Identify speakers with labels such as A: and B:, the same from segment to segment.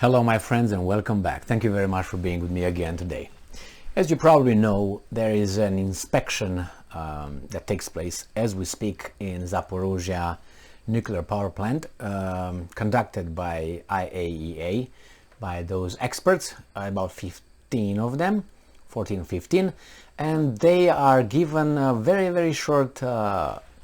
A: Hello my friends and welcome back. Thank you very much for being with me again today. As you probably know, there is an inspection that takes place as we speak in Zaporizhzhya nuclear power plant conducted by IAEA, by those experts, about 15 of them, 14 or 15, and they are given a very short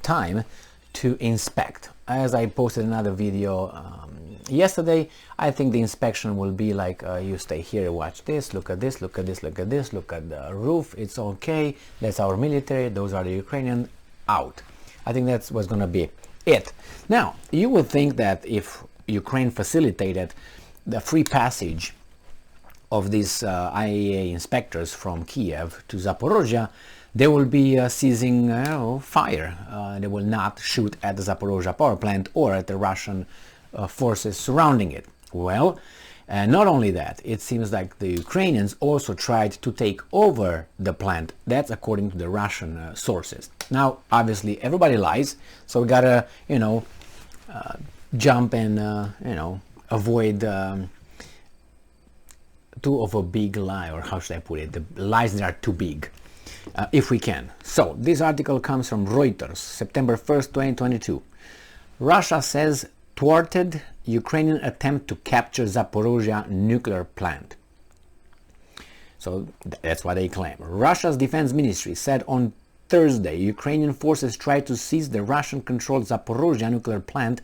A: time to inspect. As I posted another video yesterday, I think the inspection will be like you stay here, watch this, look at this, look at this, look at this, look at the roof, it's okay, that's our military, those are the Ukrainian, out. I think that's what's gonna be it. Now, you would think that if Ukraine facilitated the free passage of these IAEA inspectors from Kiev to Zaporizhzhya, they will be ceasing fire. They will not shoot at the Zaporizhzhya power plant or at the Russian forces surrounding it. Well, not only that, it seems like the Ukrainians also tried to take over the plant. That's according to the Russian sources. Now, obviously, everybody lies, so we gotta, jump and, avoid too of a big lie, or how should I put it? The lies that are too big, if we can. So, this article comes from Reuters, September 1st, 2022. Russia says thwarted Ukrainian attempt to capture Zaporizhzhya nuclear plant. So that's what they claim. Russia's defense ministry said on Thursday Ukrainian forces tried to seize the Russian-controlled Zaporizhzhya nuclear plant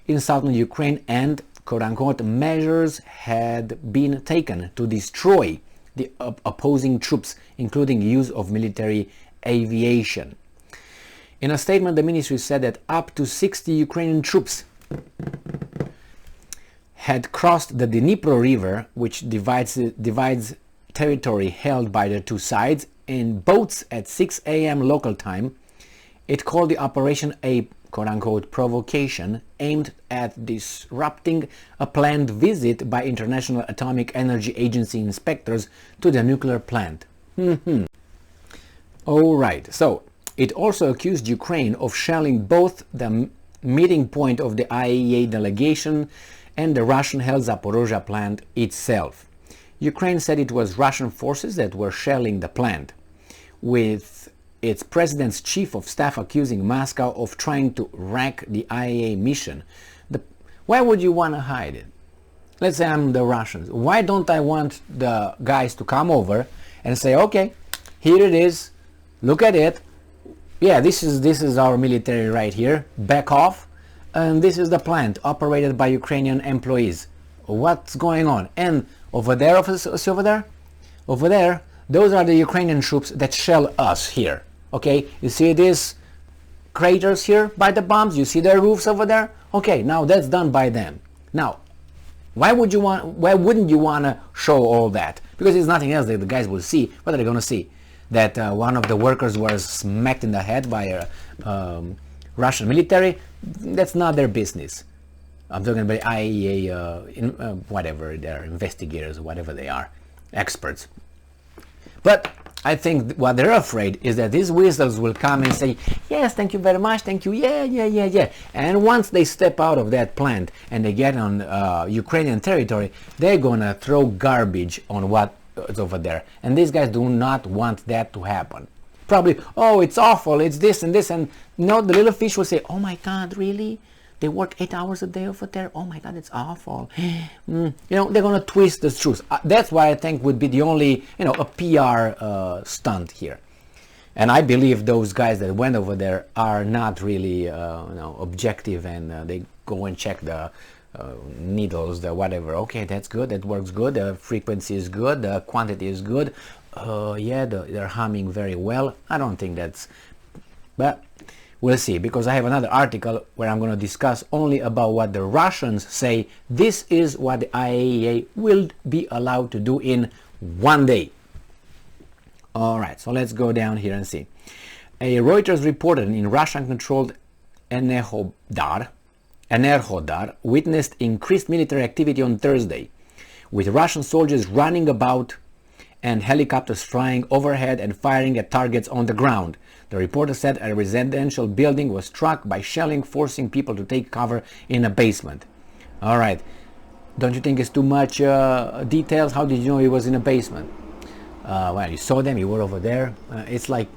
A: in southern Ukraine, and quote-unquote measures had been taken to destroy the opposing troops, including use of military aviation. In a statement, the ministry said that up to 60 Ukrainian troops had crossed the Dnipro River, which divides territory held by the two sides, in boats at 6 a.m. local time. It called the operation a quote-unquote provocation aimed at disrupting a planned visit by International Atomic Energy Agency inspectors to the nuclear plant. Alright, so it also accused Ukraine of shelling both the meeting point of the IAEA delegation and the Russian-held Zaporizhzhya plant itself. Ukraine said it was Russian forces that were shelling the plant, with its president's chief of staff accusing Moscow of trying to wreck the IAEA mission. Why would you want to hide it? Let's say I'm the Russians. Why don't I want the guys to come over and say, okay, here it is, look at it, yeah, this is our military right here, back off, and this is the plant operated by Ukrainian employees. What's going on? And over there, over there, those are the Ukrainian troops that shell us here. Okay, you see these craters here by the bombs, you see their roofs over there? Okay, now that's done by them. Now, why wouldn't you want to show all that? Because it's nothing else that the guys will see. What are they going to see? That one of the workers was smacked in the head by a Russian military? That's not their business. I'm talking about IAEA, whatever, they're investigators, whatever they are, experts. But I think what they're afraid is that these weasels will come and say, yes, thank you very much, thank you, yeah. And once they step out of that plant and they get on Ukrainian territory, they're gonna throw garbage on what is over there. And these guys do not want that to happen. Probably, oh, it's awful, it's this and this, and the little fish will say, oh my God, really? They work 8 hours a day over there? Oh my God, it's awful. They're going to twist the truth. That's why I think would be the only, a PR stunt here. And I believe those guys that went over there are not really, objective, and they go and check the needles, the whatever. Okay, that's good, that works good, the frequency is good, the quantity is good. Yeah, they're humming very well. I don't think that's... But we'll see, because I have another article where I'm going to discuss only about what the Russians say. This is what the IAEA will be allowed to do in one day. Alright, so let's go down here and see. A Reuters reported in Russian-controlled Enerhodar witnessed increased military activity on Thursday, with Russian soldiers running about and helicopters flying overhead and firing at targets on the ground. The reporter said a residential building was struck by shelling, forcing people to take cover in a basement. All right. Don't you think it's too much details? How did you know he was in a basement? Well, you saw them, you were over there. It's like,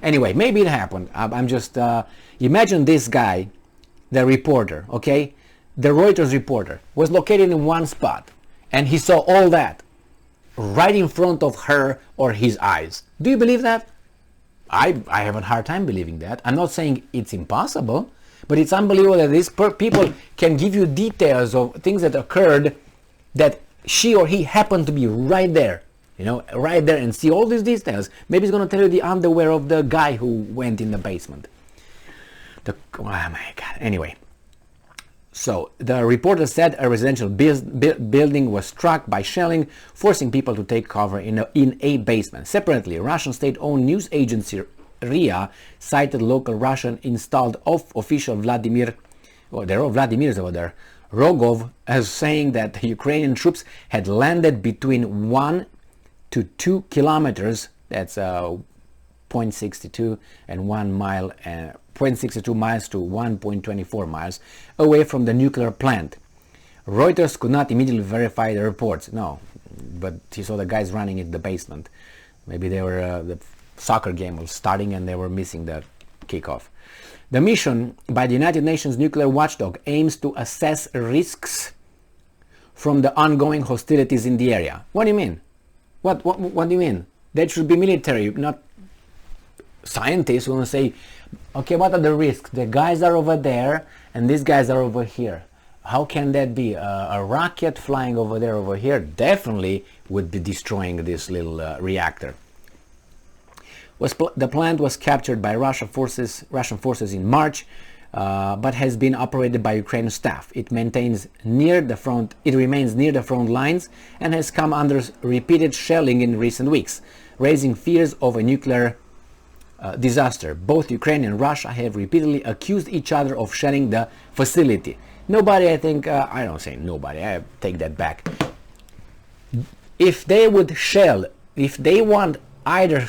A: anyway, maybe it happened. I'm just, imagine this guy, the reporter, okay? The Reuters reporter was located in one spot and he saw all that right in front of her or his eyes. Do you believe that? I have a hard time believing that. I'm not saying it's impossible, but it's unbelievable that these people can give you details of things that occurred, that she or he happened to be right there, you know, right there, and see all these details. Maybe he's going to tell you the underwear of the guy who went in the basement. Oh my God. Anyway, so the reporter said a residential building was struck by shelling, forcing people to take cover in a basement. Separately, Russian state-owned news agency RIA cited local Russian installed official Vladimir, or there are Vladimirs over there, Rogov, as saying that Ukrainian troops had landed between 1 to 2 kilometers, that's 0.62 and 1 mile, 0.62 miles to 1.24 miles away from the nuclear plant. Reuters could not immediately verify the reports. No, but he saw the guys running in the basement. Maybe they were the soccer game was starting and they were missing the kickoff. The mission by the United Nations nuclear watchdog aims to assess risks from the ongoing hostilities in the area. What do you mean? What do you mean? That should be military, not scientists who want to say, okay, what are the risks? The guys are over there and these guys are over here. How can that be? A rocket flying over there, over here, definitely would be destroying this little reactor. The plant was captured by Russian forces in March, but has been operated by Ukrainian staff. It remains near the front lines and has come under repeated shelling in recent weeks, raising fears of a nuclear disaster. Both Ukraine and Russia have repeatedly accused each other of shelling the facility. Nobody, I think, I don't say nobody, I take that back. If they would shell, if they want either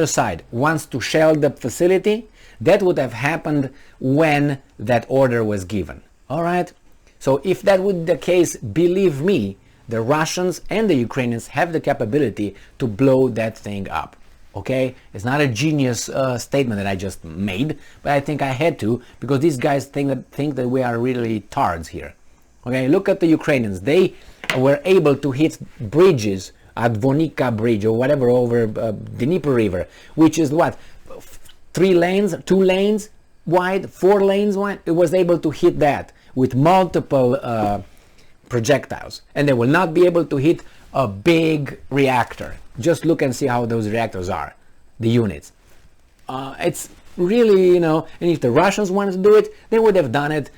A: side wants to shell the facility, that would have happened when that order was given. All right? So if that would be the case, believe me, the Russians and the Ukrainians have the capability to blow that thing up. Okay? It's not a genius statement that I just made, but I think I had to, because these guys think that we are really tards here. Okay? Look at the Ukrainians. They were able to hit bridges at Vonika Bridge or whatever over Dnieper River, which is what, 3 lanes, 2 lanes wide, 4 lanes wide. It was able to hit that with multiple projectiles, and they will not be able to hit a big reactor. Just look and see how those reactors are, the units. It's really, you know, and if the Russians wanted to do it, they would have done it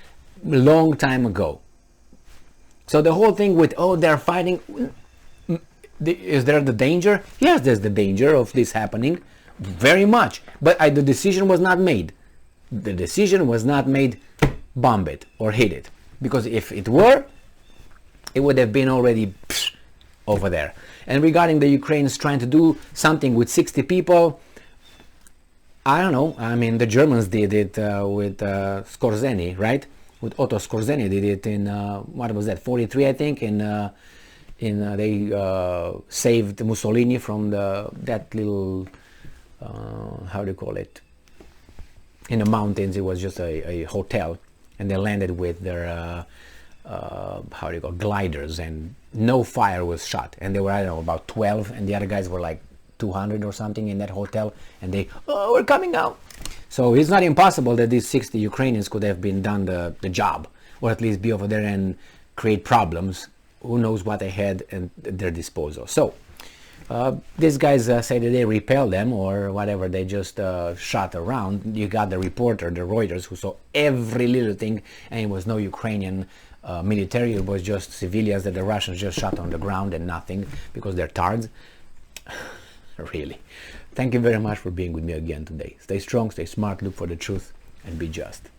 A: a long time ago. So the whole thing with, oh, they're fighting, is there the danger? Yes, there's the danger of this happening, very much. But the decision was not made. The decision was not made, bomb it or hit it. Because if it were, it would have been already over there. And regarding the Ukrainians trying to do something with 60 people, I don't know. I mean, the Germans did it with Skorzeny, right? With Otto Skorzeny did it in, what was that, 43, I think, they saved Mussolini from that little, how do you call it, in the mountains. It was just a hotel, and they landed with their how do you call, gliders, and no fire was shot, and they were, I don't know, about 12, and the other guys were like 200 or something in that hotel, and we're coming out. So it's not impossible that these 60 Ukrainians could have been done the job, or at least be over there and create problems. Who knows what they had at their disposal. So these guys say that they repelled them or whatever, they just shot around. You got the reporter, the Reuters, who saw every little thing, and it was no Ukrainian military, it was just civilians that the Russians just shot on the ground and nothing, because they're tards. Really. Thank you very much for being with me again today. Stay strong, stay smart, look for the truth, and be just.